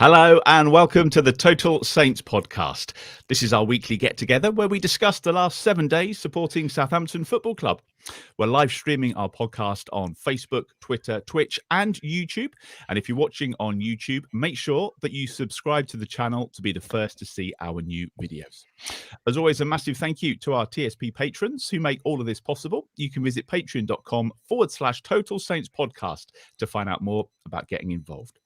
Hello and welcome to the Total Saints podcast. This is our weekly get-together where we discuss the last 7 days supporting Southampton Football Club. We're live streaming our podcast on Facebook, Twitter, Twitch and YouTube. And if you're watching on YouTube, make sure that you subscribe to the channel to be the first to see our new videos. As always, a massive thank you to our TSP patrons who make all of this possible. You can visit patreon.com/Total Saints podcast to find out more about getting involved.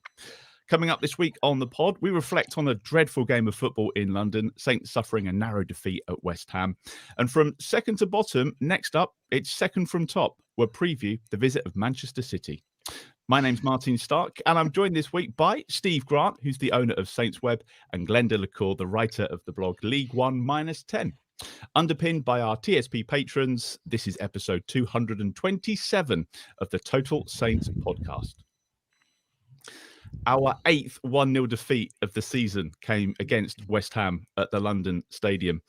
Coming up this week on the pod, we reflect on a dreadful game of football in London, Saints suffering a narrow defeat at West Ham. And from second to bottom, next up, it's second from top. We'll preview the visit of Manchester City. My name's Martin Starke, and I'm joined this week by Steve Grant, who's the owner of SaintsWeb, and Glen, the writer of the blog League One -10. Underpinned by our TSP patrons, this is episode 227 of the Total Saints podcast. Our 8th 1-0 defeat of the season came against West Ham at the London Stadium.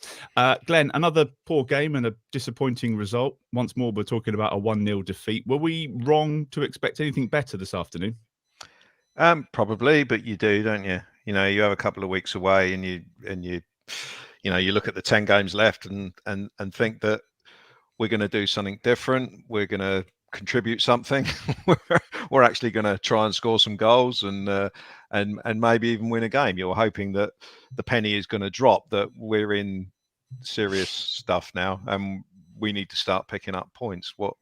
Glenn, another poor game and a disappointing result. Once more, we're talking about a 1-0 defeat. Were we wrong to expect anything better this afternoon? Probably, but you do, don't you? You know, you have a couple of weeks away, and you look at the 10 games left and think that we're going to do something different. We're going to contribute something. We're actually going to try and score some goals and maybe even win a game. You're hoping that the penny is going to drop, that we're in serious stuff now and we need to start picking up points. What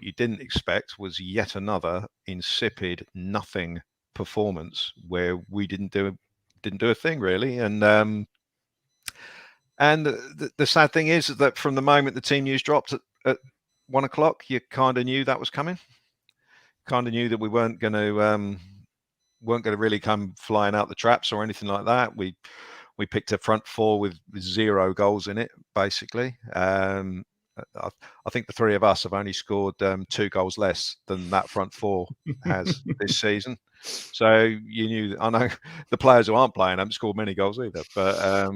you didn't expect was yet another insipid nothing performance where we didn't do a thing really. And the sad thing is that from the moment the team news dropped at 1 o'clock, you kind of knew that was coming. Kind of knew that we weren't going to really come flying out the traps or anything like that. We picked a front four with 0 goals in it, basically. I think the three of us have only scored 2 goals less than that front four has this season. So you knew. I know the players who aren't playing haven't scored many goals either, but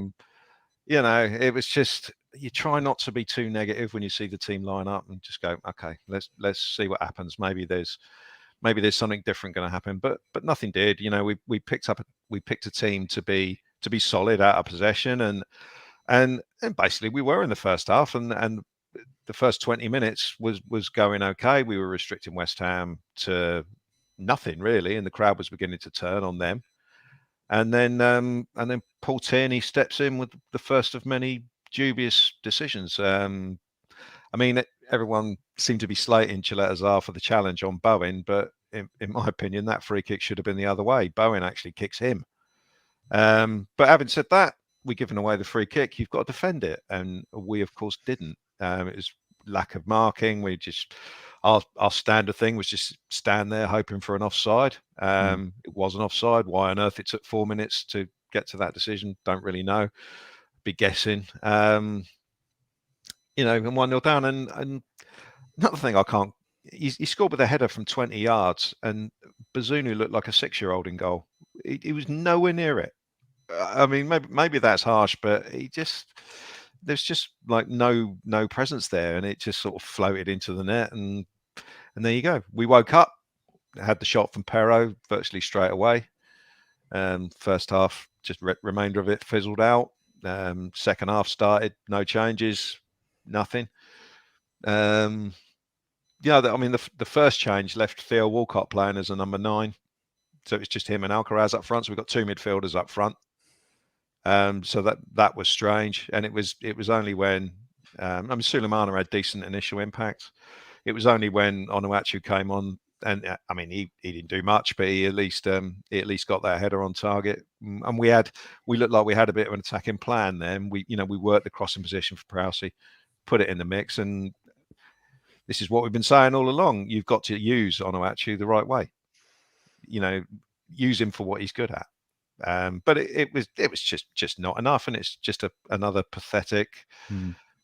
it was just. You try not to be too negative when you see the team line up and just go, okay, let's see what happens. Maybe there's something different going to happen, but nothing did. You know, we picked a team to be solid out of possession and basically we were in the first half and the first 20 minutes was going okay. We were restricting West Ham to nothing really, and the crowd was beginning to turn on them. And then Paul Tierney steps in with the first of many dubious decisions. I mean, everyone seemed to be slating Gillette Azar for the challenge on Bowen, but in my opinion, that free kick should have been the other way. Bowen actually kicks him. But having said that, we're giving away the free kick. You've got to defend it, and we of course didn't. It was lack of marking. We just our standard thing was just stand there hoping for an offside. It wasn't offside. Why on earth it took 4 minutes to get to that decision? Don't really know. Be guessing, and 1-0 down. And another thing he scored with a header from 20 yards, and Bazunu looked like a 6-year-old in goal. He was nowhere near it. I mean, maybe that's harsh, but there's just like no presence there, and it just sort of floated into the net, and there you go. We woke up, had the shot from Perro virtually straight away. First half, just remainder of it fizzled out. Second half started, no changes, nothing. I mean, the first change left Theo Walcott playing as a number 9, so it's just him and Alcaraz up front. So we've got 2 midfielders up front. So that was strange, and it was only when Sulemana had decent initial impact. It was only when Onuachu came on. And I mean, he didn't do much, but he at least got that header on target. And we looked like we had a bit of an attacking plan then. We worked the crossing position for Prowse, put it in the mix, and this is what we've been saying all along. You've got to use Onuachu the right way. Use him for what he's good at. But it was just not enough, and it's just another pathetic.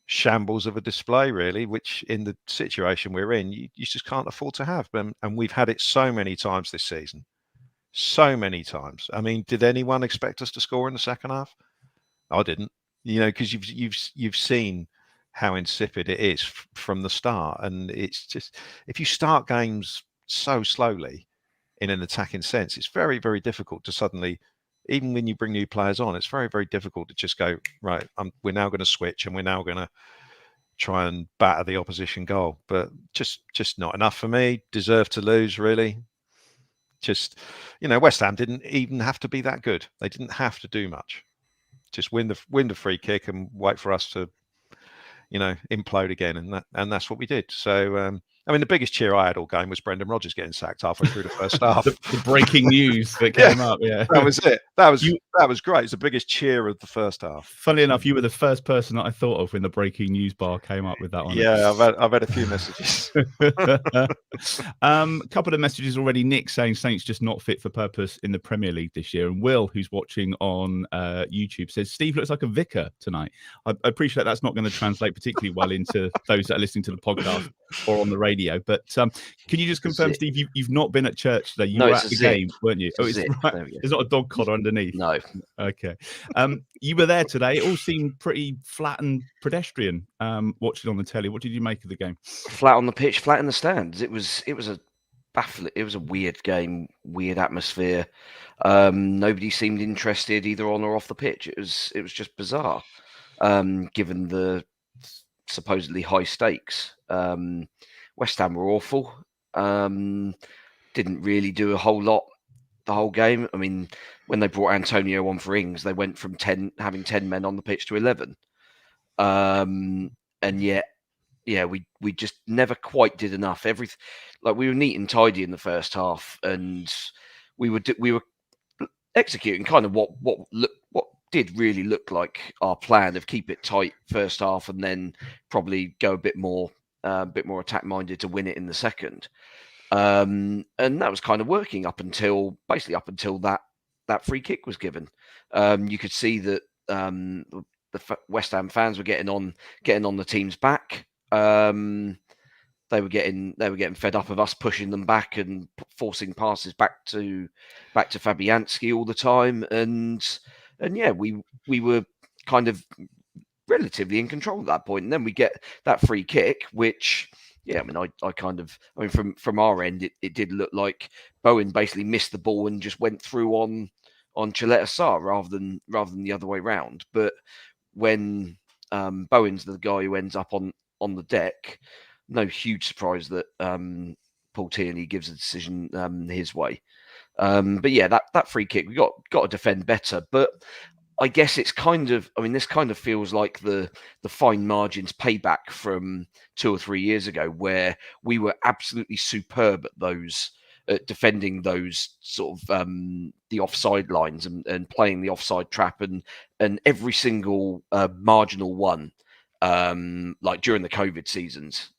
Shambles of a display, really, which in the situation we're in, you just can't afford to have. And we've had it so many times this season. So many times. I mean, did anyone expect us to score in the second half? I didn't. Because you've seen how insipid it is from the start. And it's just, if you start games so slowly, in an attacking sense, it's very, very difficult to suddenly, even when you bring new players on, it's very, very difficult to just go, right, we're now going to switch and we're now going to try and batter the opposition goal. But just not enough for me. Deserve to lose, really. Just, West Ham didn't even have to be that good. They didn't have to do much. Just win the free kick and wait for us to, implode again, and that's what we did. So, the biggest cheer I had all game was Brendan Rodgers getting sacked halfway through the first half. the breaking news that came up. Yeah, that was it. That was great. It's the biggest cheer of the first half. Funnily enough, you were the first person that I thought of when the breaking news bar came up with that one. Yeah, I've had a few messages. A couple of messages already. Nick saying Saints just not fit for purpose in the Premier League this year, and Will, who's watching on YouTube, says Steve looks like a vicar tonight. I appreciate that's not going to translate particularly well into those that are listening to the podcast or on the radio. But can you just confirm, Steve, you've not been at church today? You were at the game, weren't you? It's right. There's not a dog collar underneath. No. Okay. You were there today. It all seemed pretty flat and pedestrian. Watching on the telly, what did you make of the game? Flat on the pitch, flat in the stands. It was a baffling. It was a weird game, weird atmosphere. Nobody seemed interested either on or off the pitch. It was just bizarre, given the supposedly high stakes. West Ham were awful. Didn't really do a whole lot the whole game. I mean, when they brought Antonio on for Ings, they went from having 10 men on the pitch to 11. And yet, we just never quite did enough. We were neat and tidy in the first half, and we were executing kind of what did really look like our plan of keep it tight first half and then probably go a bit more attack minded to win it in the second. And that was kind of working up until that free kick was given. You could see that the West Ham fans were getting on the team's back. They were getting fed up of us pushing them back and forcing passes back to Fabianski all the time. And yeah, we were kind of relatively in control at that point. And then we get that free kick, which, yeah, from our end, it did look like Bowen basically missed the ball and just went through on Chaleta Sarr rather than the other way round. But when Bowen's the guy who ends up on the deck, no huge surprise that Paul Tierney gives a decision his way. But yeah, that free kick, we got to defend better. But I guess it's this kind of feels like the fine margins payback from 2 or 3 years ago, where we were absolutely superb at those, defending those sort of the offside lines and playing the offside trap, and every single marginal one, like during the COVID seasons,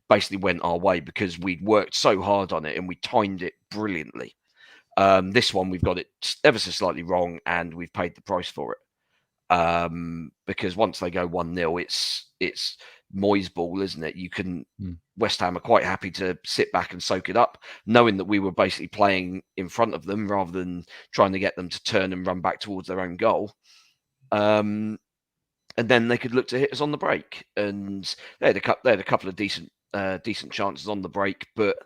basically went our way because we'd worked so hard on it and we timed it brilliantly. This one, we've got it ever so slightly wrong, and we've paid the price for it. Because once they go 1-0, it's Moyes' ball, isn't it? West Ham are quite happy to sit back and soak it up, knowing that we were basically playing in front of them rather than trying to get them to turn and run back towards their own goal. And then they could look to hit us on the break, and they had a couple of decent chances on the break, but.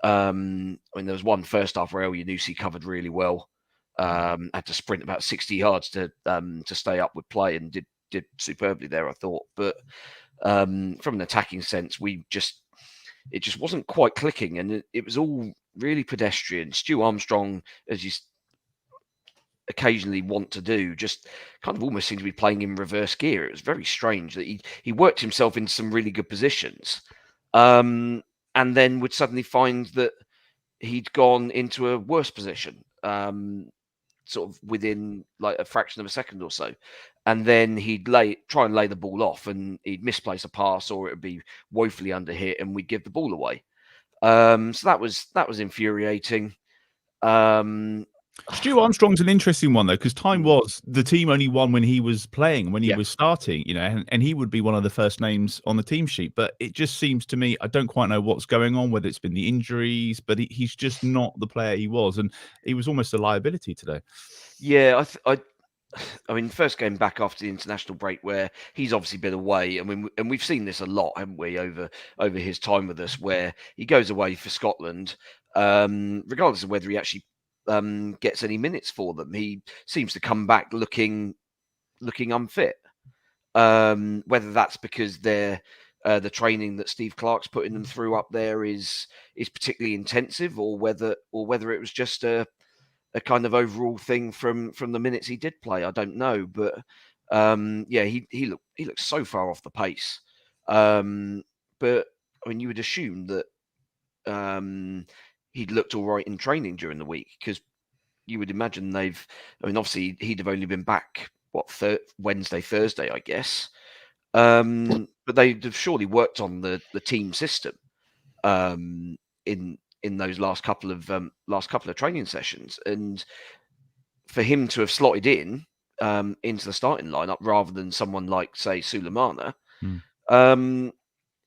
There was one first half where El Yunusi covered really well. Had to sprint about 60 yards to stay up with play, and did superbly there, I thought. But from an attacking sense, it just wasn't quite clicking, and it was all really pedestrian. Stu Armstrong, as you occasionally want to do, just kind of almost seemed to be playing in reverse gear. It was very strange that he worked himself into some really good positions. And then would suddenly find that he'd gone into a worse position, sort of within like a fraction of a second or so. And then he'd try and lay the ball off, and he'd misplace a pass, or it would be woefully under hit, and we'd give the ball away. So that was infuriating. Stu Armstrong's an interesting one, though, because time was the team only won when he was playing, when he was starting, and he would be one of the first names on the team sheet. But it just seems to me, I don't quite know what's going on, whether it's been the injuries, but he's just not the player he was, and he was almost a liability today. Yeah, I mean, first game back after the international break, where he's obviously been away. I mean, and we've seen this a lot, haven't we, over his time with us, where he goes away for Scotland. regardless of whether he actually gets any minutes for them. He seems to come back looking unfit. Whether that's because the training that Steve Clarke's putting them through up there is particularly intensive, or whether it was just a kind of overall thing from the minutes he did play. I don't know, but he looked so far off the pace. But I mean, you would assume that he'd looked all right in training during the week, because you would imagine obviously he'd have only been back Wednesday, Thursday, I guess. But they'd have surely worked on the team system in those last couple of training sessions, and for him to have slotted in into the starting lineup rather than someone like, say, Sulemana,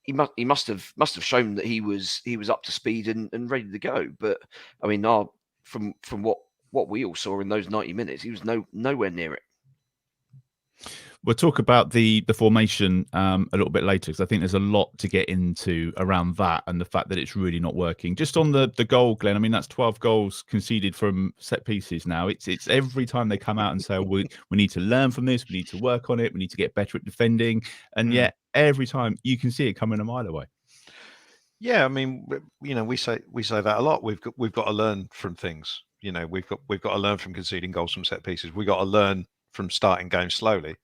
he must have shown that he was up to speed and ready to go. But I mean, from what we all saw in those 90 minutes, he was nowhere near it. We'll talk about the formation a little bit later, because I think there's a lot to get into around that and the fact that it's really not working. Just on the goal, Glenn, I mean, that's 12 goals conceded from set pieces now. It's every time they come out and say, we need to learn from this, we need to work on it, we need to get better at defending. And yet every time you can see it coming a mile away. Yeah, I mean, we say that a lot. We've got to learn from things. We've got to learn from conceding goals from set pieces. We've got to learn from starting games slowly.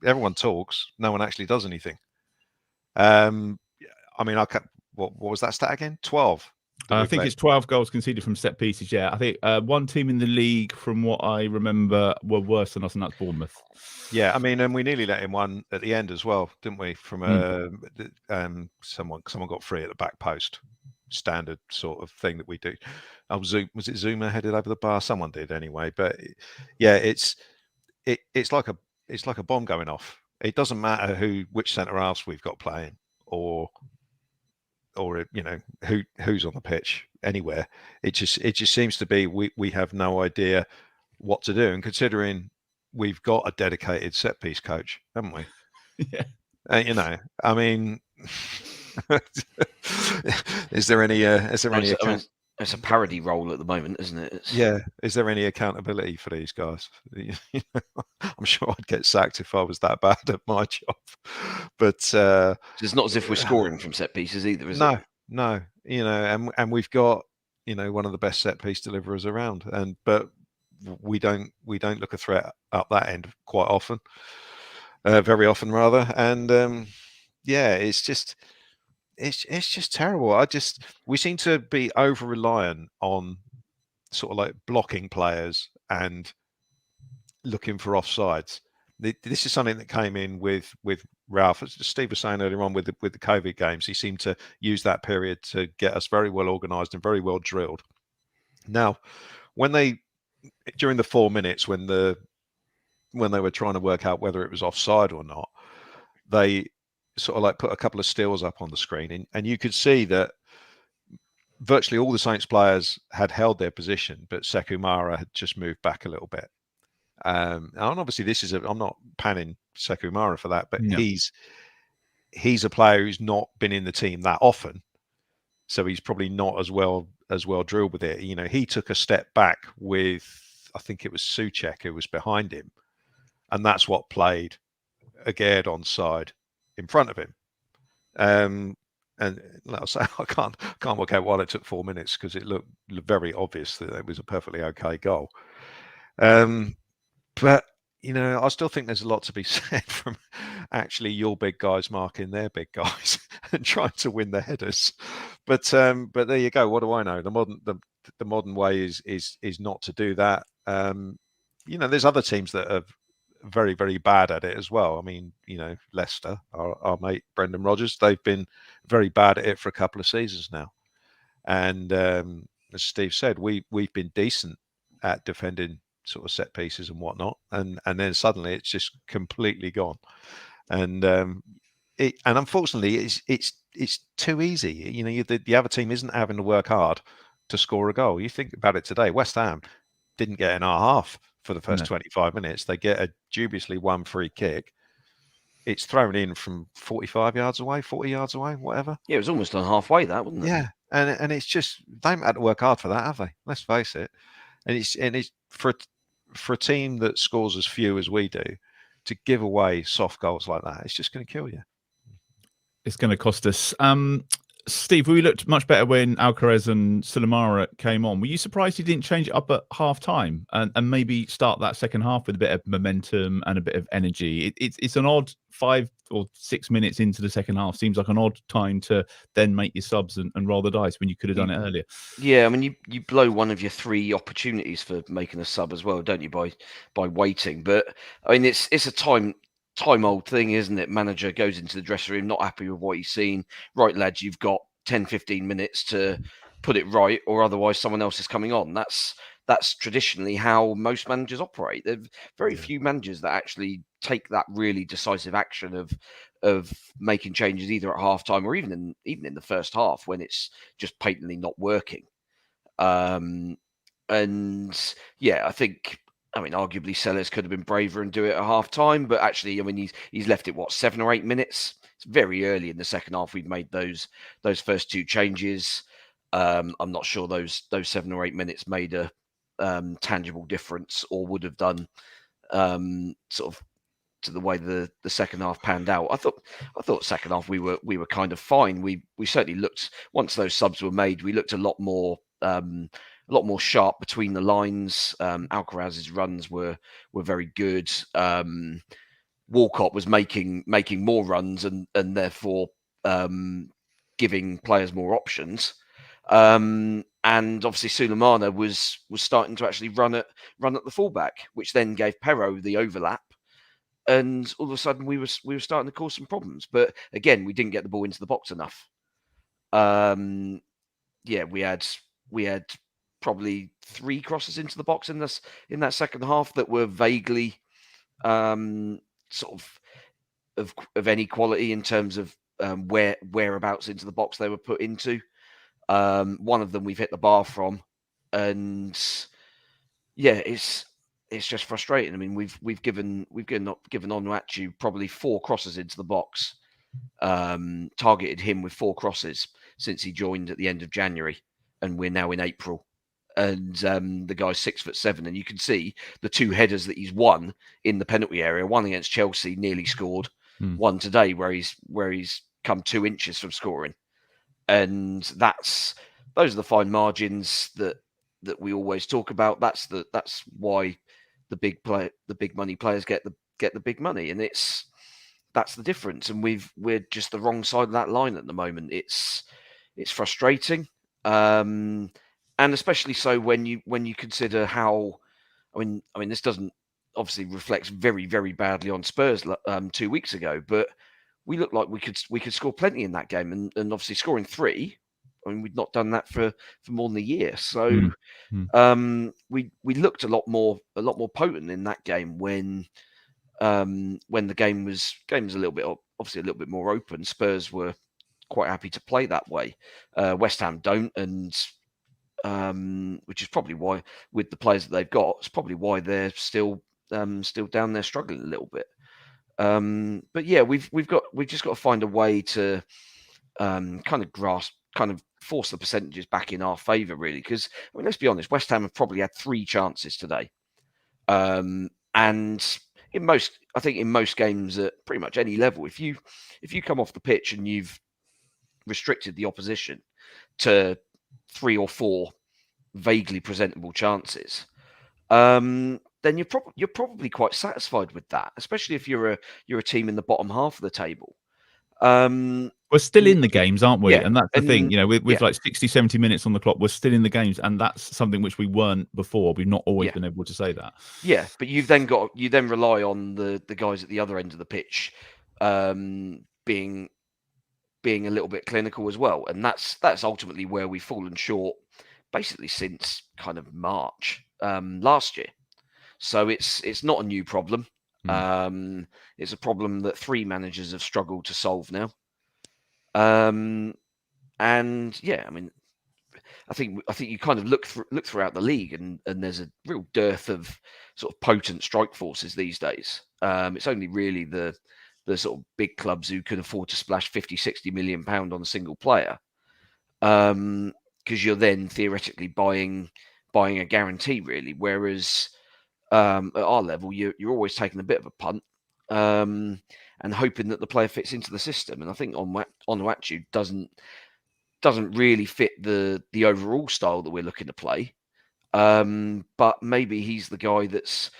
Everyone talks, no one actually does anything. I mean, what was that stat again? 12. I think it's 12 goals conceded from set pieces. Yeah, I think one team in the league, from what I remember, were worse than us, and that's Bournemouth. Yeah, I mean, and we nearly let in one at the end as well, didn't we? From someone got free at the back post. Standard sort of thing that we do. Was it Zuma headed over the bar? Someone did anyway. But yeah, it's like a bomb going off. It doesn't matter which centre halves we've got playing, or who's on the pitch anywhere. It just seems to be we have no idea what to do. And considering we've got a dedicated set piece coach, haven't we? Yeah. I mean, is there any it's a parody role at the moment, isn't it? Yeah. Is there any accountability for these guys? I'm sure I'd get sacked if I was that bad at my job. But it's not as if we're scoring from set pieces either, is it? No. And we've got one of the best set piece deliverers around, but we don't look a threat up that end quite often, very often rather. And it's just terrible. We seem to be over reliant on sort of like blocking players and looking for offsides. This is something that came in with Ralph. As Steve was saying earlier on with the COVID games, he seemed to use that period to get us very well organised and very well drilled. Now, during the 4 minutes when they were trying to work out whether it was offside or not, they sort of like put a couple of stills up on the screen, and you could see that virtually all the Saints players had held their position, but Sekou Mara had just moved back a little bit. And obviously I'm not panning Sekou Mara for that, but no. He's a player who's not been in the team that often, so he's probably not as well drilled with it. He took a step back with, I think it was Souček who was behind him, and that's what played a Gerd onside in front of him. And like I say, I can't work out why it took 4 minutes, because it looked very obvious that it was a perfectly okay goal. But I still think there's a lot to be said from actually your big guys marking their big guys and trying to win the headers. But there you go. What do I know? The modern way is not to do that. There's other teams that are very, very bad at it as well. I mean, Leicester, our mate Brendan Rodgers, they've been very bad at it for a couple of seasons now. And as Steve said, we've been decent at defending sort of set pieces and whatnot, and then suddenly it's just completely gone. And unfortunately, it's too easy. The other team isn't having to work hard to score a goal. You think about it today, West Ham didn't get in our half for the first 25 minutes. They get a dubiously won free kick, it's thrown in from 45 yards away, 40 yards away, whatever. Yeah, it was almost on halfway, that, wasn't it? Yeah, and it's just they haven't had to work hard for that, have they? Let's face it. And it's for a team that scores as few as we do, to give away soft goals like that, it's just going to kill you. It's going to cost us. Steve, we looked much better when Alcaraz and Sulemana came on. Were you surprised he didn't change it up at half time and maybe start that second half with a bit of momentum and a bit of energy? It's an odd 5 or 6 minutes into the second half. Seems like an odd time to then make your subs and roll the dice when you could have done it earlier. Yeah, I mean, you blow one of your 3 opportunities for making a sub as well, don't you, by waiting? But I mean, it's a time old thing, isn't it? Manager goes into the dressing room, not happy with what he's seen. Right, lads, you've got 10-15 minutes to put it right, or otherwise someone else is coming on. That's traditionally how most managers operate. There are very few managers that actually take that really decisive action of making changes either at halftime or even in the first half when it's just patently not working. And yeah, I mean, arguably Sellers could have been braver and do it at half time, but actually, I mean, he's left it 7 or 8 minutes. It's very early in the second half. We've made those first 2 changes. I'm not sure those 7 or 8 minutes made a tangible difference or would have done sort of to the way the second half panned out. I thought second half we were kind of fine. We certainly looked, once those subs were made, we looked a lot more sharp between the lines. Alcaraz's runs were very good. Walcott was making more runs and therefore giving players more options. And obviously Sulemana was starting to actually run at the fullback, which then gave Perraud the overlap. And all of a sudden we were starting to cause some problems. But again, we didn't get the ball into the box enough. Yeah, we had probably 3 crosses into the box in that second half that were vaguely sort of any quality in terms of whereabouts into the box they were put into. One of them we've hit the bar from, and yeah, it's just frustrating. I mean, we've given Onuachu probably 4 crosses into the box, targeted him with 4 crosses since he joined at the end of January, and we're now in April. And the guy's 6'7", and you can see the 2 headers that he's won in the penalty area. One against Chelsea, nearly scored. One today where he's come 2 inches from scoring. And those are the fine margins that we always talk about. That's why the big money players get the big money, and that's the difference. And we're just the wrong side of that line at the moment. It's frustrating. And especially so when you consider how, I mean, this doesn't obviously reflects very, very badly on Spurs 2 weeks ago, but we looked like we could score plenty in that game, and obviously scoring 3. I mean, we'd not done that for more than a year, so we looked a lot more potent in that game when the game was a little bit, obviously a little bit more open. Spurs were quite happy to play that way. West Ham don't, and which is probably why, with the players that they've got, it's probably why they're still down there struggling a little bit. But yeah, we've just got to find a way to kind of force the percentages back in our favour, really. Because I mean, let's be honest, West Ham have probably had 3 chances today, and in most games at pretty much any level, if you come off the pitch and you've restricted the opposition to 3 or 4 vaguely presentable chances, then you're probably quite satisfied with that, especially if you're a team in the bottom half of the table. We're still in the games, aren't we? Yeah, and that's the thing, with like 60, 70 minutes on the clock, we're still in the games, and that's something which we weren't before. We've not always been able to say that. Yeah, but you then rely on the guys at the other end of the pitch being a little bit clinical as well, and that's ultimately where we've fallen short, basically since kind of March last year. So it's not a new problem. It's a problem that 3 managers have struggled to solve now. And yeah, I mean, I think you kind of look throughout the league, and there's a real dearth of sort of potent strike forces these days. It's only really the the sort of big clubs who can afford to splash 50, 60 million pound on a single player. Because you're then theoretically buying a guarantee, really. Whereas at our level, you're always taking a bit of a punt and hoping that the player fits into the system. And I think Onuachu doesn't really fit the overall style that we're looking to play. But maybe he's the guy that's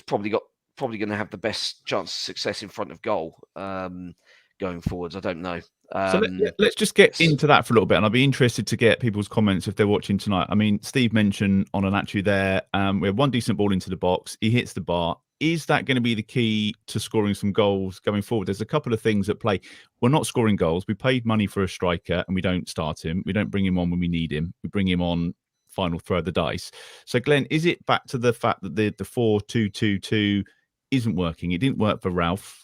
probably going to have the best chance of success in front of goal going forwards. I don't know. So let's just get into that for a little bit, and I'll be interested to get people's comments if they're watching tonight. I mean, Steve mentioned Onuachu there. We have one decent ball into the box. He hits the bar. Is that going to be the key to scoring some goals going forward? There's a couple of things at play. We're not scoring goals. We paid money for a striker, and we don't start him. We don't bring him on when we need him. We bring him on final throw of the dice. So, Glenn, is it back to the fact that the 4-2-2-2 isn't working? It didn't work for Ralph.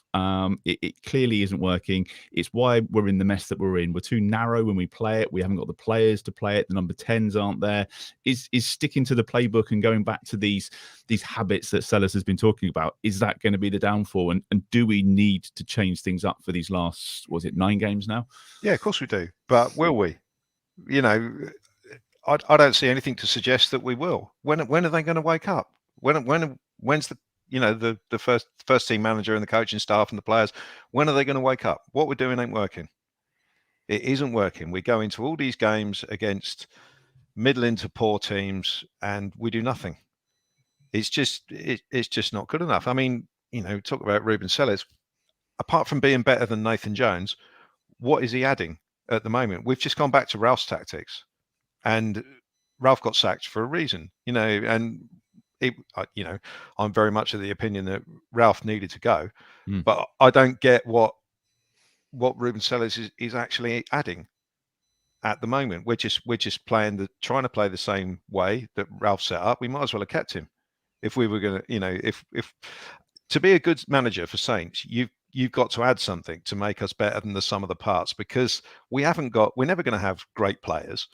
It clearly isn't working. It's why we're in the mess that we're in. We're too narrow when we play it. We haven't got the players to play it. The number 10s aren't there. Is sticking to the playbook and going back to these habits that Sellers has been talking about, is that going to be the downfall? And do we need to change things up for these last, 9 games now? Yeah, of course we do. But will we? You know, I don't see anything to suggest that we will. When are they going to wake up? When's the first team manager and the coaching staff and the players, when are they going to wake up? What we're doing ain't working. It isn't working. We go into all these games against middling to poor teams and we do nothing. It's just not good enough. I mean, talk about Ruben Sellers. Apart from being better than Nathan Jones, what is he adding at the moment? We've just gone back to Ralph's tactics, and Ralph got sacked for a reason, and I'm very much of the opinion that Ralph needed to go, but I don't get what Ruben Sellers is actually adding at the moment. We're just trying to play the same way that Ralph set up. We might as well have kept him if we were going to, if to be a good manager for Saints, you've got to add something to make us better than the sum of the parts, because we're never going to have great players.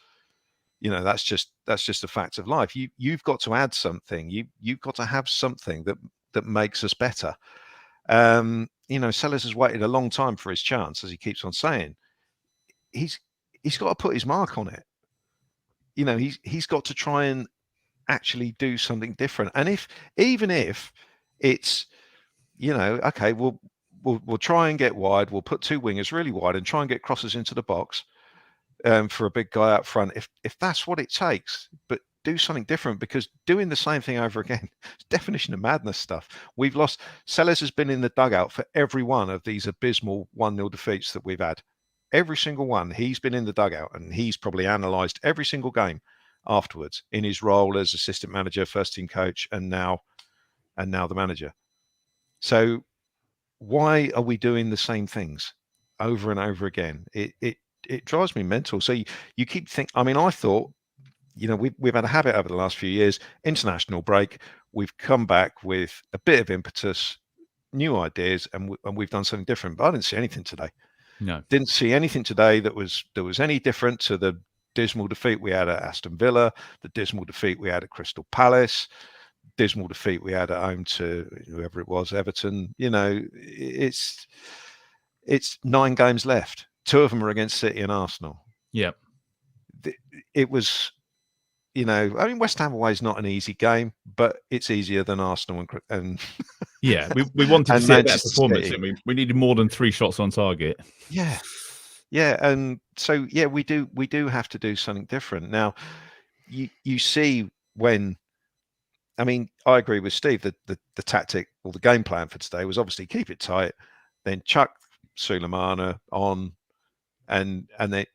That's just a fact of life. You've got to add something. You've got to have something that makes us better. Sellers has waited a long time for his chance, as he keeps on saying. He's got to put his mark on it. He's got to try and actually do something different. And even if it's, okay, we'll try and get wide. We'll put 2 wingers really wide and try and get crosses into the box. For a big guy up front, if that's what it takes, but do something different, because doing the same thing over again is definition of madness stuff. We've lost. Sellers has been in the dugout for every one of these abysmal 1-0 defeats that we've had. Every single one, he's been in the dugout, and he's probably analysed every single game afterwards in his role as assistant manager, first team coach, and now the manager. So why are we doing the same things over and over again? It drives me mental. So you keep thinking. I mean, I thought, we've had a habit over the last few years. International break, we've come back with a bit of impetus, new ideas, and we've done something different. But I didn't see anything today. No, didn't see anything today that was any different to the dismal defeat we had at Aston Villa, the dismal defeat we had at Crystal Palace, dismal defeat we had at home to whoever it was, Everton. It's 9 games left. 2 of them are against City and Arsenal. Yeah. It was, West Ham away is not an easy game, but it's easier than Arsenal and yeah, we wanted to see a better performance, didn't we? We needed more than 3 shots on target. Yeah. And so, we do have to do something different. Now, you see when, I mean, I agree with Steve that the tactic or the game plan for today was obviously keep it tight, then chuck Sulemana on, and then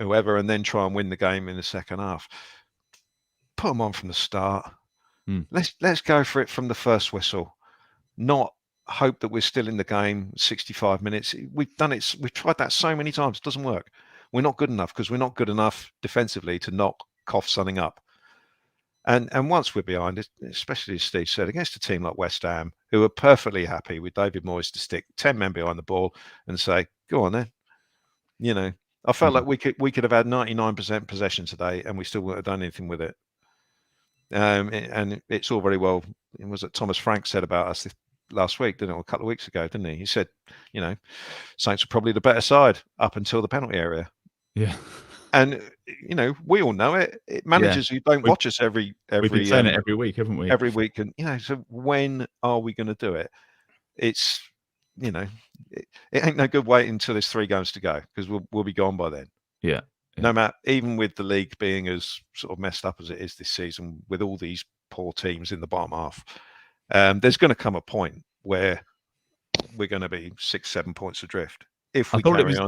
whoever, and then try and win the game in the second half. Put them on from the start. Let's go for it from the first whistle, not hope that we're still in the game 65 minutes. We've done it. We've tried that so many times. It doesn't work. We're not good enough, because we're not good enough defensively to cough something up. And once we're behind it, especially as Steve said, against a team like West Ham, who are perfectly happy with David Moyes to stick 10 men behind the ball and say, go on then. I felt like we could have had 99% possession today, and we still wouldn't have done anything with it. And it's all very well. It was that Thomas Frank said about us, last week, didn't it? Or a couple of weeks ago, didn't he? He said, Saints are probably the better side up until the penalty area. Yeah. And we all know it. Managers who don't watch us every we've been saying it every week, haven't we? Every week, and so when are we going to do it? It's it ain't no good waiting until there's 3 games to go, because we'll be gone by then. Yeah. No matter, even with the league being as sort of messed up as it is this season, with all these poor teams in the bottom half, there's going to come a point where we're going to be 6-7 points adrift. If we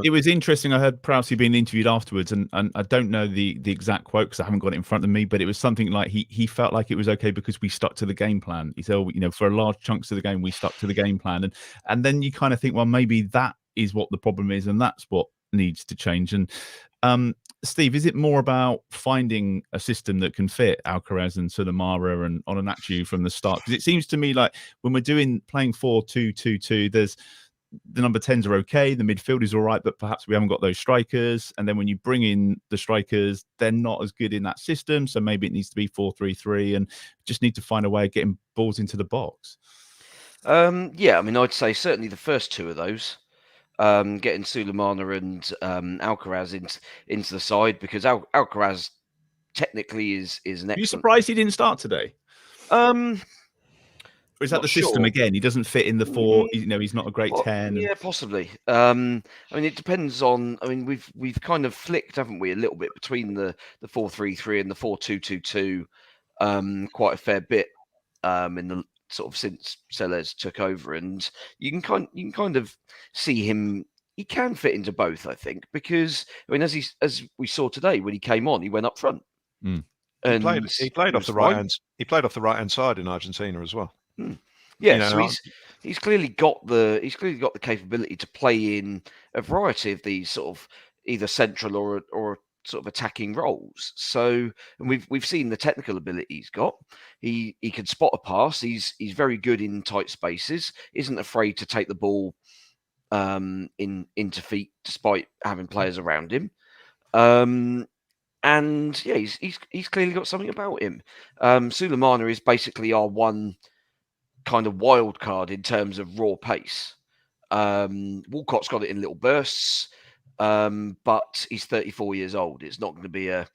it was interesting. I heard Prowse being interviewed afterwards, and I don't know the exact quote because I haven't got it in front of me, but it was something like he felt like it was okay because we stuck to the game plan. He said, for large chunks of the game, we stuck to the game plan. And then you kind of think, well, maybe that is what the problem is, and that's what needs to change. And Steve, is it more about finding a system that can fit Alcaraz and Sulemana and Onanachu from the start? Because it seems to me like when we're playing 4-2-2-2, there's the number 10s are okay, the midfield is all right, but perhaps we haven't got those strikers. And then when you bring in the strikers, they're not as good in that system. So maybe it needs to be 4-3-3 and just need to find a way of getting balls into the box. I'd say certainly the first 2 of those, getting Sulemana and Alcaraz into the side, because Alcaraz technically is an excellent... Are you surprised he didn't start today? Or is that the system again? He doesn't fit in the 4. He's not a great 10. Yeah, possibly. It depends on. We've kind of flicked, haven't we, a little bit between the 4-3-3 and the 4-2-2-2, quite a fair bit in the sort of since Sellers took over, and you can kind of see him. He can fit into both, I think, because as we saw today when he came on, he went up front. And he played off the right hand. He played off the right hand side in Argentina as well. Yeah, so he's clearly got the capability to play in a variety of these sort of either central or sort of attacking roles. So, and we've seen the technical ability he's got. He can spot a pass. He's very good in tight spaces. Isn't afraid to take the ball into feet despite having players around him. And yeah, he's clearly got something about him. Sulemana is basically our one kind of wild card in terms of raw pace. Walcott's got it in little bursts, but he's 34 years old. It's not going to be I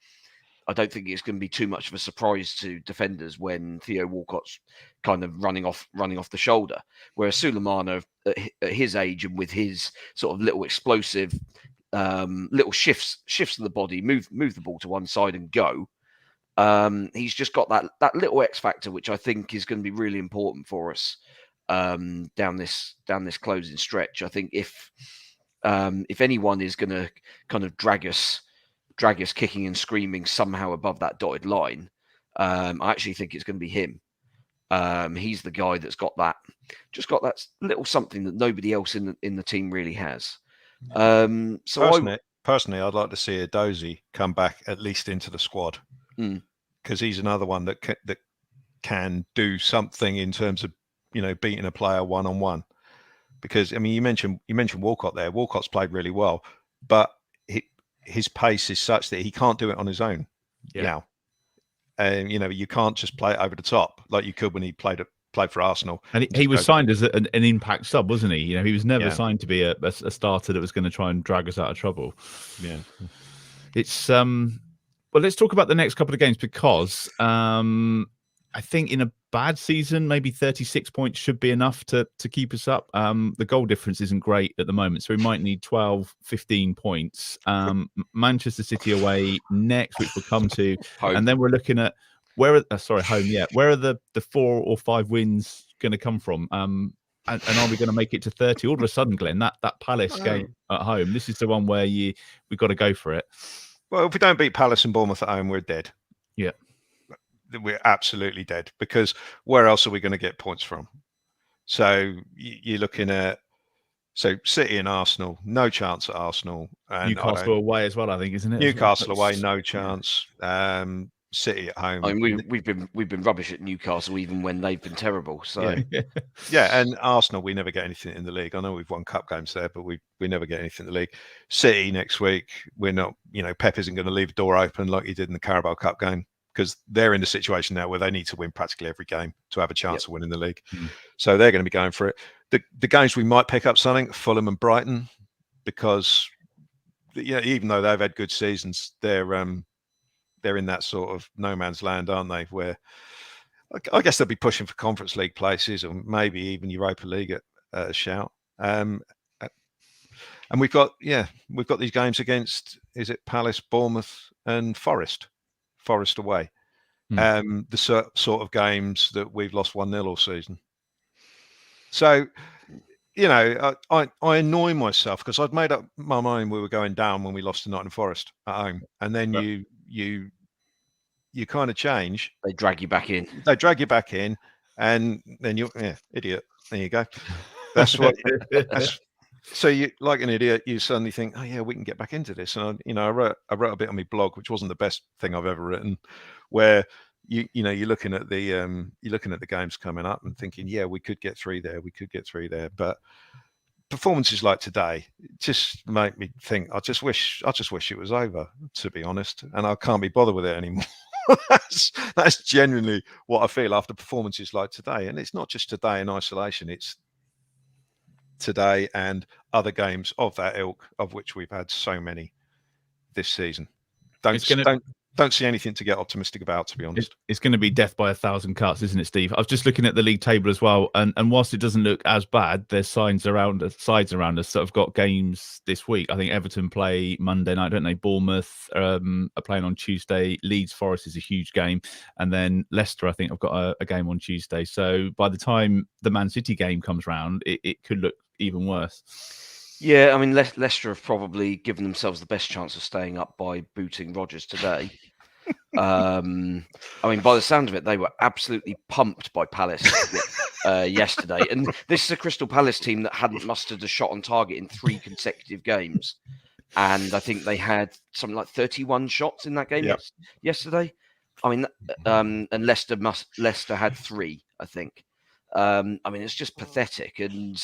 don't think it's going to be too much of a surprise to defenders when Theo Walcott's kind of running off the shoulder. Whereas Sulemana, at his age and with his sort of little explosive, little shifts of the body, move the ball to one side and go. He's just got that little X factor, which I think is going to be really important for us down this closing stretch. I think if anyone is going to kind of drag us kicking and screaming somehow above that dotted line, I actually think it's going to be him. He's the guy that's got that little something that nobody else in the team really has. Personally, I'd like to see a Dozy come back at least into the squad. Because he's another one that can do something in terms of beating a player one-on-one. Because you mentioned Walcott there. Walcott's played really well, but his pace is such that he can't do it on his own now. And you can't just play it over the top like you could when he played for Arsenal. And he was signed as an impact sub, wasn't he? He was never signed to be a starter that was going to try and drag us out of trouble. Yeah, it's Well, let's talk about the next couple of games, because I think in a bad season, maybe 36 points should be enough to keep us up. The goal difference isn't great at the moment, so we might need 12, 15 points. Manchester City away next, which we'll come to. Home. And then we're looking at home, yeah. Where are the 4 or 5 wins going to come from? And are we going to make it to 30? All of a sudden, Glenn, that Palace game at home, this is the one where we've got to go for it. Well, if we don't beat Palace and Bournemouth at home, we're dead. Yeah. We're absolutely dead, because where else are we going to get points from? So you're looking at City and Arsenal, no chance at Arsenal. And Newcastle away as well, I think, isn't it? Newcastle away, no chance. City at home. I mean, we've been rubbish at Newcastle even when they've been terrible. So yeah, and Arsenal, we never get anything in the league. I know we've won cup games there, but we never get anything in the league. City next week, we're not. Pep isn't going to leave the door open like he did in the Carabao Cup game. because they're in the situation now where they need to win practically every game to have a chance of winning the league. Mm. So they're going to be going for it. The games we might pick up something, Fulham and Brighton, because even though they've had good seasons, they're in that sort of no man's land, aren't they? Where I guess they'll be pushing for Conference League places or maybe even Europa League at a shout. And we've got these games against, is it Palace, Bournemouth, and Forest away. The sort of games that we've lost 1-0 all season. So, I annoy myself because I'd made up my mind we were going down when we lost to Nottingham Forest at home, and then you kind of change. They drag you back in. And then idiot. There you go. That's what. So you, like an idiot, you suddenly think, oh yeah, we can get back into this. And I wrote a bit on my blog, which wasn't the best thing I've ever written, where you're looking at the games coming up and thinking, yeah, we could get 3 there, but performances like today just make me think I just wish it was over, to be honest, and I can't be bothered with it anymore. That's genuinely what I feel after performances like today. And it's not just today in isolation, it's today and other games of that ilk, of which we've had so many this season. Don't see anything to get optimistic about, to be honest. It's going to be death by 1,000 cuts, isn't it, Steve? I was just looking at the league table as well, and whilst it doesn't look as bad, there's sides around us that have got games this week. I think Everton play Monday night, don't they? Bournemouth are playing on Tuesday. Leeds Forest is a huge game, and then Leicester, I think, have got a game on Tuesday. So by the time the Man City game comes round, it could look even worse. Yeah, I mean, Leicester have probably given themselves the best chance of staying up by booting Rodgers today. I mean, by the sound of it, they were absolutely pumped by Palace yesterday. And this is a Crystal Palace team that hadn't mustered a shot on target in 3 consecutive games. And I think they had something like 31 shots in that game yesterday. I mean, and Leicester had 3, I think. I mean, it's just pathetic. And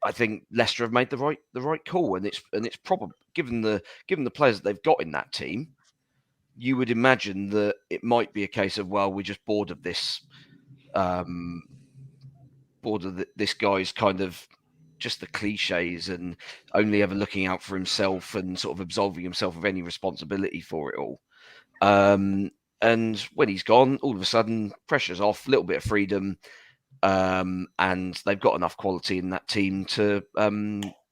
I think Leicester have made the right call, and it's probably given the players that they've got in that team, you would imagine that it might be a case of, well, we're just bored of this, this guy's kind of just the cliches and only ever looking out for himself and sort of absolving himself of any responsibility for it all. And when he's gone, all of a sudden pressure's off, a little bit of freedom. And they've got enough quality in that team to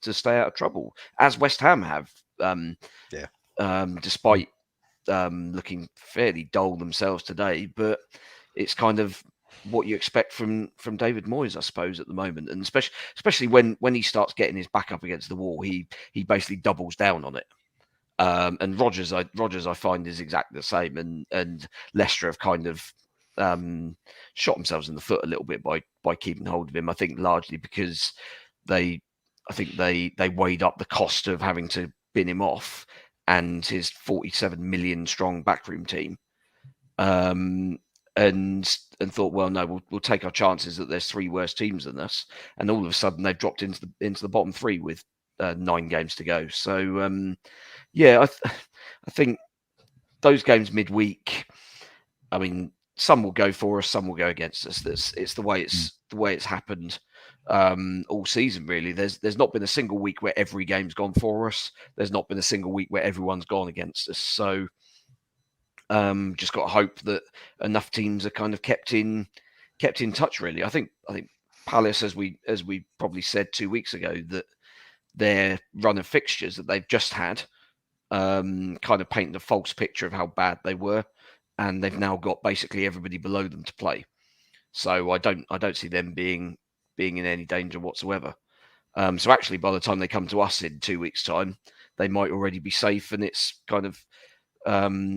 stay out of trouble, as West Ham have. Despite looking fairly dull themselves today, but it's kind of what you expect from David Moyes, I suppose, at the moment, and especially when he starts getting his back up against the wall, he basically doubles down on it. And Rodgers, I find, is exactly the same, and Leicester have kind of shot themselves in the foot a little bit by keeping hold of him. I think largely because they weighed up the cost of having to bin him off and his 47 million strong backroom team, and thought, well, no, we'll take our chances that there's 3 worse teams than us, and all of a sudden they've dropped into the bottom 3 with 9 games to go. So I think those games midweek, I mean, some will go for us, some will go against us. It's the way it's happened all season, really. There's not been a single week where every game's gone for us. There's not been a single week where everyone's gone against us. So just got to hope that enough teams are kind of kept in touch, really. I think Palace, as we probably said 2 weeks ago, that their run of fixtures that they've just had kind of painted a false picture of how bad they were. And they've now got basically everybody below them to play, so I don't see them being in any danger whatsoever. So actually, by the time they come to us in 2 weeks' time, they might already be safe, and it's kind of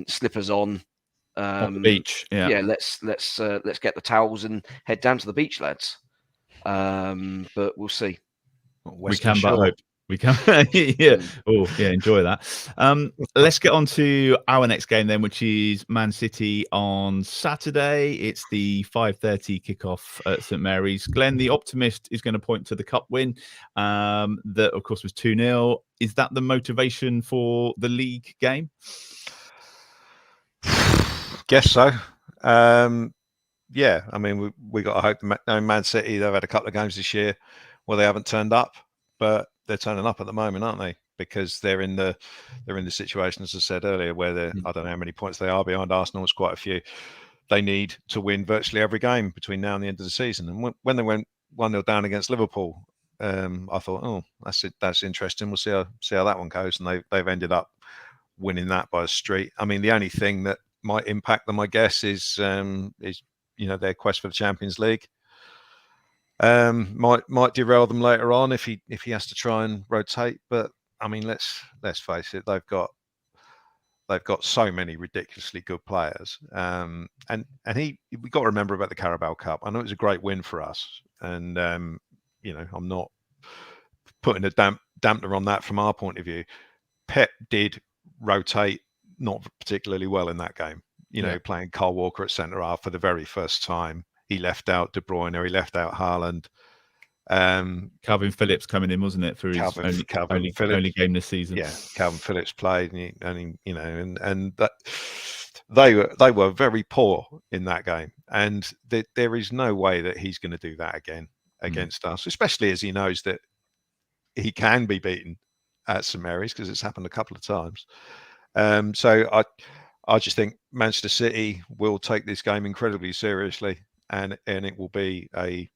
slippers on the beach. Yeah, let's get the towels and head down to the beach, lads. But we'll see. We can but hope. We can, yeah. Oh, yeah. Enjoy that. Let's get on to our next game then, which is Man City on Saturday. It's the 5:30 kickoff at St Mary's. Glen, the optimist, is going to point to the cup win. That, of course, was 2-0. Is that the motivation for the league game? guess so. Yeah, I mean, we got to hope. Man City, they've had a couple of games this year where they haven't turned up, but they're turning up at the moment, aren't they? Because they're in the situation, as I said earlier, where I don't know how many points they are behind Arsenal. It's quite a few. They need to win virtually every game between now and the end of the season. And when they went 1-0 down against Liverpool, I thought, oh, that's interesting. We'll see how that one goes. And they've ended up winning that by a street. I mean, the only thing that might impact them, I guess, is their quest for the Champions League. Might derail them later on if he has to try and rotate. But I mean, let's face it, they've got so many ridiculously good players. And we got to remember about the Carabao Cup. I know it was a great win for us, and I'm not putting a dampener on that from our point of view. Pep did rotate not particularly well in that game. Playing Kyle Walker at centre half for the very first time. He left out De Bruyne, he left out Haaland. Calvin Phillips coming in, wasn't it, for his only game this season? Yeah, Calvin Phillips played, and that they were very poor in that game, and there is no way that he's going to do that again against us, especially as he knows that he can be beaten at St Mary's because it's happened a couple of times. So I just think Manchester City will take this game incredibly seriously, and it will be a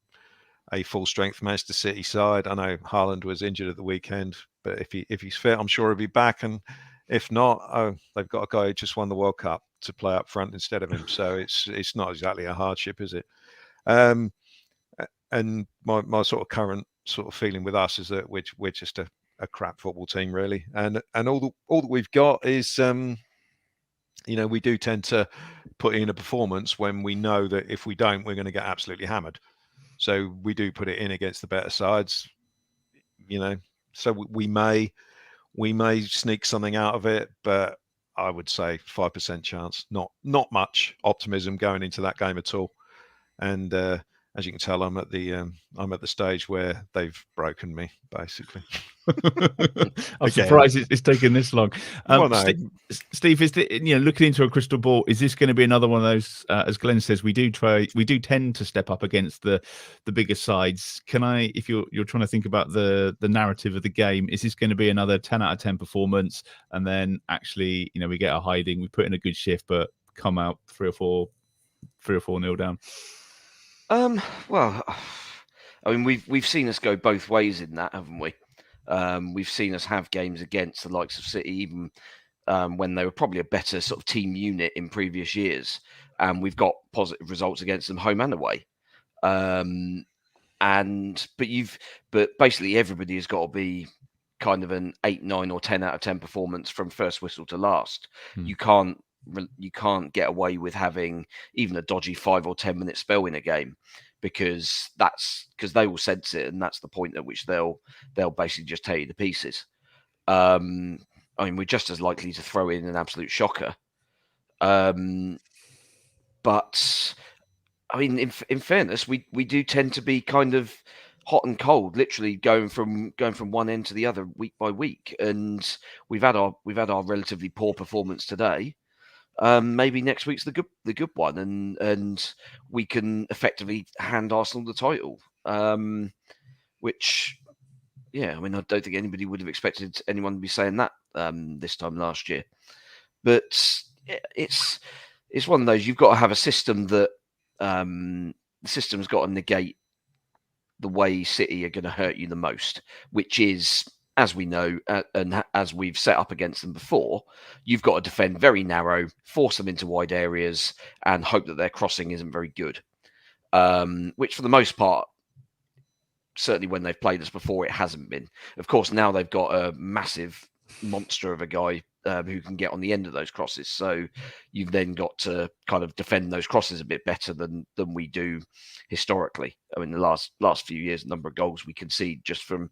full strength Manchester City side. I know Haaland was injured at the weekend, but if he's fit, I'm sure he'll be back. And if not, they've got a guy who just won the World Cup to play up front instead of him. So it's not exactly a hardship, is it? And my sort of current sort of feeling with us is that we're just a crap football team, really. And all that we've got is we do tend to put in a performance when we know that if we don't, we're going to get absolutely hammered. So we do put it in against the better sides, so we may sneak something out of it, but I would say 5% chance, not much optimism going into that game at all. And as you can tell, I'm at the stage where they've broken me, basically. I'm surprised it's taken this long. Well, no. Steve, is looking into a crystal ball, is this going to be another one of those? As Glenn says, we do tend to step up against the bigger sides. If you're trying to think about the narrative of the game, is this going to be another 10 out of 10 performance, and then actually we get a hiding, we put in a good shift, but come out 3 or 4 nil down? Well, I mean, we've seen us go both ways in that, haven't we? We've seen us have games against the likes of City, even when they were probably a better sort of team unit in previous years, and we've got positive results against them home and away. But basically everybody has got to be kind of an 8, 9, or 10 out of 10 performance from first whistle to last. You can't get away with having even a dodgy 5 or 10 minute spell in a game, because they will sense it, and that's the point at which they'll basically just tear you to pieces. I mean, we're just as likely to throw in an absolute shocker. But I mean, in fairness, we do tend to be kind of hot and cold, literally going from one end to the other week by week. And we've had our relatively poor performance today. Maybe next week's the good one, and we can effectively hand Arsenal the title. Which, yeah, I mean, I don't think anybody would have expected anyone to be saying that this time last year. But it's one of those, you've got to have a system that the system's got to negate the way City are going to hurt you the most, which is, as we know, and as we've set up against them before, you've got to defend very narrow, force them into wide areas, and hope that their crossing isn't very good. Which, for the most part, certainly when they've played us before, it hasn't been. Of course, now they've got a massive monster of a guy who can get on the end of those crosses. So you've then got to kind of defend those crosses a bit better than we do historically. I mean, the last few years, the number of goals we concede just from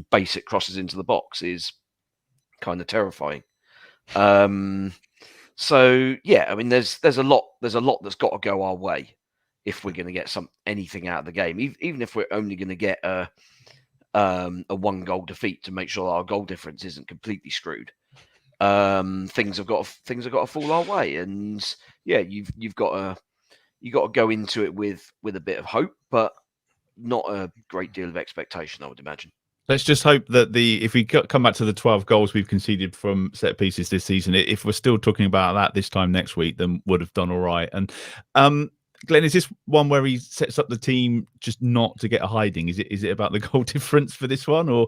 basic crosses into the box is kind of terrifying. So yeah, I mean, there's a lot that's got to go our way if we're going to get anything out of the game, even if we're only going to get a 1-goal defeat to make sure our goal difference isn't completely screwed. things have got to fall our way, and yeah, you've got to go into it with a bit of hope, but not a great deal of expectation, I would imagine. Let's just hope that if we come back to the 12 goals we've conceded from set pieces this season, if we're still talking about that this time next week, then would have done all right. And Glenn, is this one where he sets up the team just not to get a hiding? Is it about the goal difference for this one, or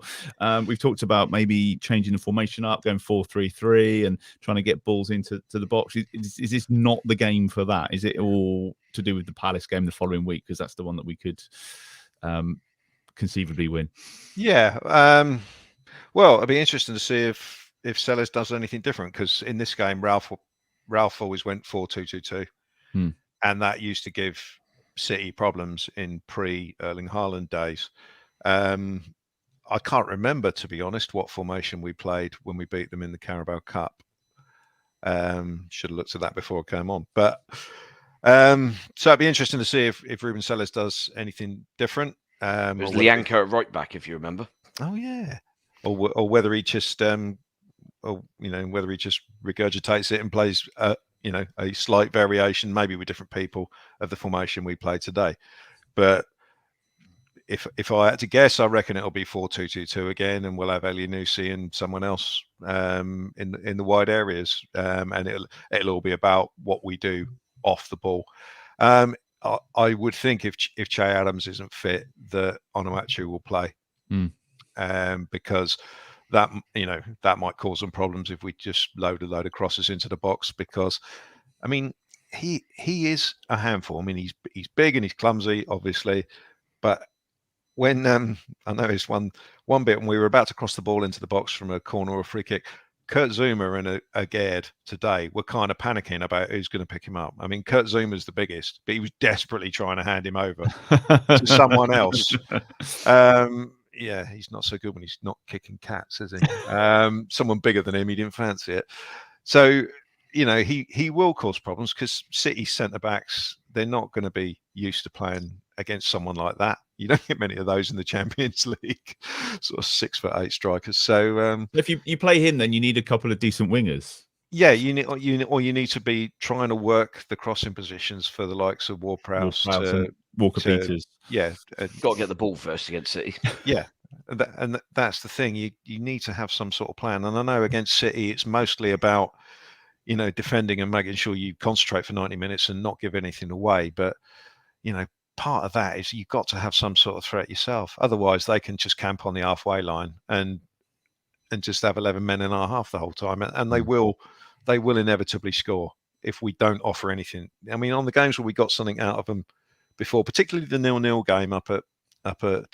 we've talked about maybe changing the formation up, going 4-3-3, and trying to get balls into the box? Is this not the game for that? Is it all to do with the Palace game the following week, because that's the one that we could conceivably win? Yeah. Well, it'd be interesting to see if Sellers does anything different, because in this game, Ralph always went 4-2-2-2, and that used to give City problems in pre-Erling Haaland days. I can't remember, to be honest, what formation we played when we beat them in the Carabao Cup. Should have looked at that before I came on, but so it'd be interesting to see if Ruben Sellers does anything different. It was Lianco at right back, if you remember. Oh yeah, or whether he just whether he just regurgitates it and plays a slight variation, maybe with different people, of the formation we played today. But if I had to guess, I reckon it'll be 4-2-2-2 again, and we'll have Elyounoussi and someone else in the wide areas, and it'll all be about what we do off the ball. I would think if Che Adams isn't fit, that Onuachu will play, because that might cause some problems if we just load a load of crosses into the box. Because I mean, he is a handful. I mean, he's big and he's clumsy, obviously, but when I noticed one bit when we were about to cross the ball into the box from a corner or a free kick, Kurt Zuma and Agard today were kind of panicking about who's going to pick him up. I mean, Kurt Zuma's the biggest, but he was desperately trying to hand him over to someone else. Yeah, he's not so good when he's not kicking cats, is he? Someone bigger than him, he didn't fancy it. So, he will cause problems, because City centre-backs, they're not going to be used to playing against someone like that. You don't get many of those in the Champions League, sort of 6'8" strikers. So if you play him, then you need a couple of decent wingers. Yeah, you need to be trying to work the crossing positions for the likes of Ward-Prowse and Walker-Peters. Yeah, got to get the ball first against City. Yeah, and that's the thing. You need to have some sort of plan. And I know against City, it's mostly about defending and making sure you concentrate for 90 minutes and not give anything away. But part of that is you've got to have some sort of threat yourself. Otherwise, they can just camp on the halfway line and just have 11 men in our half the whole time, and they will inevitably score if we don't offer anything. I mean, on the games where we got something out of them before, particularly the 0-0 game up at the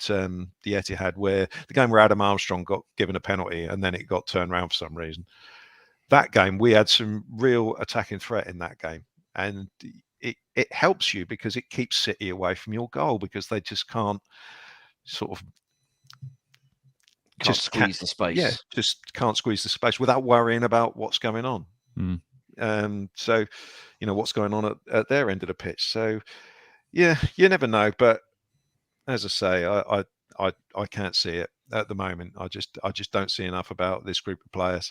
Etihad, where the game where Adam Armstrong got given a penalty and then it got turned around for some reason. That game, we had some real attacking threat in that game, and it helps you because it keeps City away from your goal, because they just can't squeeze the space. Yeah, just can't squeeze the space without worrying about what's going on. So, what's going on at their end of the pitch. So, yeah, you never know. But as I say, I can't see it at the moment. I just don't see enough about this group of players.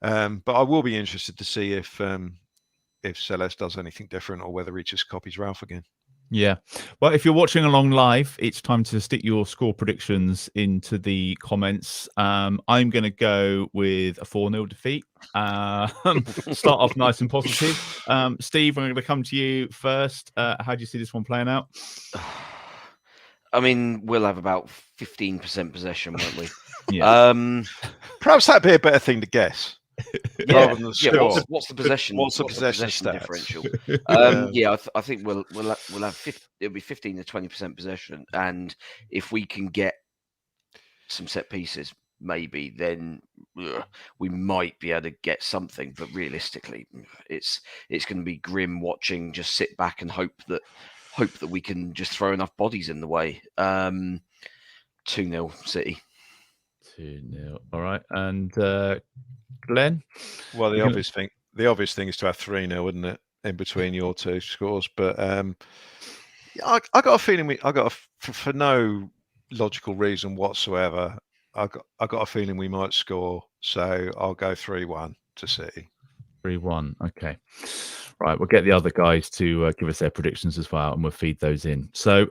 But I will be interested to see if Celeste does anything different, or whether he just copies Ralph again. Yeah. Well, if you're watching along live, it's time to stick your score predictions into the comments. I'm going to go with a 4-0 defeat. Start off nice and positive. Steve, I'm going to come to you first. How do you see this one playing out? I mean, we'll have about 15% possession, won't we? Yeah. Perhaps that'd be a better thing to guess. Yeah. What's the possession? What's the possession differential? I think we'll have it'll be 15 to 20% possession, and if we can get some set pieces, maybe then we might be able to get something. But realistically, it's going to be grim watching. Just sit back and hope that we can just throw enough bodies in the way. 2-0 City. 2-0. All right, and Glenn? Well, the obvious thing is to have 3-0, wouldn't it, in between your two scores? But I got a feeling for no logical reason whatsoever, I got a feeling we might score. So I'll go 3-1. to City. 3-1. Okay. Right. We'll get the other guys to give us their predictions as well, and we'll feed those in. So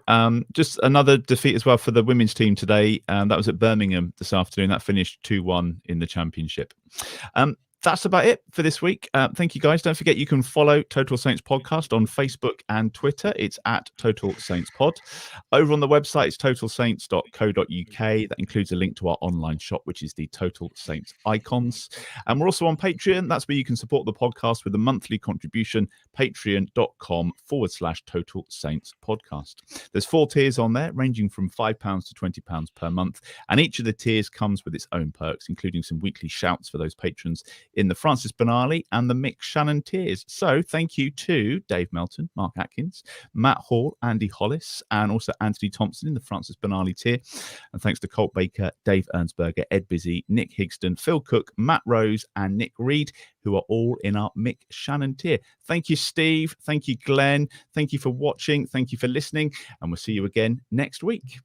just another defeat as well for the women's team today. That was at Birmingham this afternoon. That finished 2-1 in the championship. That's about it for this week. Thank you, guys. Don't forget you can follow Total Saints Podcast on Facebook and Twitter. It's at Total Saints Pod. Over on the website, it's totalsaints.co.uk. That includes a link to our online shop, which is the Total Saints Icons. And we're also on Patreon. That's where you can support the podcast with a monthly contribution, patreon.com/Total Saints Podcast. There's 4 tiers on there, ranging from £5 to £20 per month. And each of the tiers comes with its own perks, including some weekly shouts for those patrons in the Francis Benali and the Mick Shannon tiers. So thank you to Dave Melton, Mark Atkins, Matt Hall, Andy Hollis, and also Anthony Thompson in the Francis Benali tier. And thanks to Colt Baker, Dave Ernsberger, Ed Busy, Nick Higston, Phil Cook, Matt Rose, and Nick Reed, who are all in our Mick Shannon tier. Thank you, Steve. Thank you, Glenn. Thank you for watching. Thank you for listening. And we'll see you again next week.